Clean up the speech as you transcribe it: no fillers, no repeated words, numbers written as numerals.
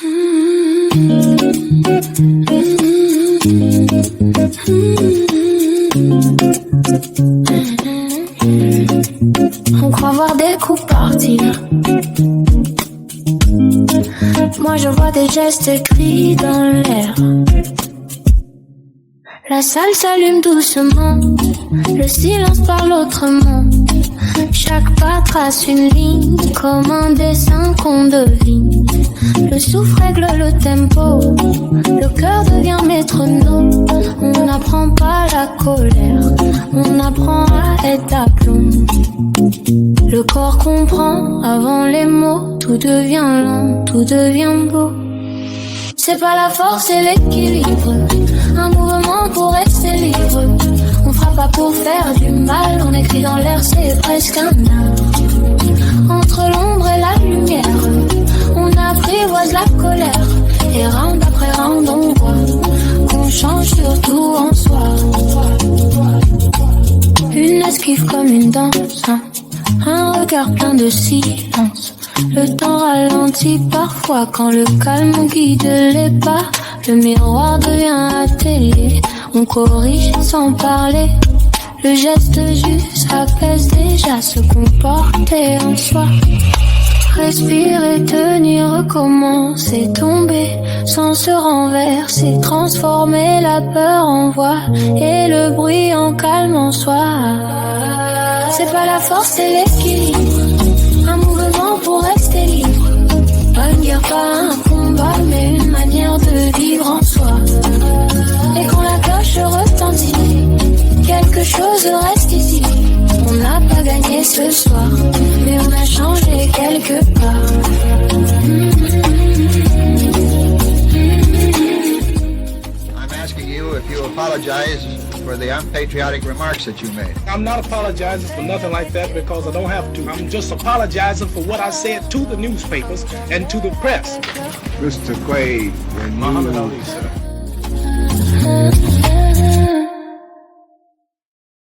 On croit voir des coups partir. Moi je vois des gestes écrits dans l'air. La salle s'allume doucement, le silence parle autrement. Chaque pas trace une ligne, comme un dessin qu'on devine. Le souffle règle le tempo, le cœur devient métronome. On n'apprend pas la colère, on apprend à être d'aplomb. Le corps comprend avant les mots, tout devient lent, tout devient beau. C'est pas la force, c'est l'équilibre, un mouvement pour rester libre. On frappe pas pour faire du mal, on écrit dans l'air, c'est presque un art. Entre l'ombre et la lumière, on apprivoise la colère. Et round après round, on voit qu'on change surtout en soi. Une esquive comme une danse, un regard plein de silence. Le temps ralentit parfois quand le calme guide les pas. Le miroir devient atelier, on corrige sans parler. Le geste juste apaise déjà se comporter en soi. Respirer, tenir, recommencer, tomber sans se renverser, transformer la peur en voix et le bruit en calme en soi. C'est pas la force, c'est l'équilibre, un mouvement pour rester libre. Pas une guerre, pas un combat, mais une manière de vivre en soi. Et quand la cloche retentit, quelque chose reste ici. On n'a pas gagné ce soir, mais on a changé quelque part. I'm asking you if you apologize for the unpatriotic remarks that you made. I'm not apologizing for nothing like that because I don't have to. I'm just apologizing for what I said to the newspapers and to the press. Mr. Quaid, when Muhammad Ali, sir.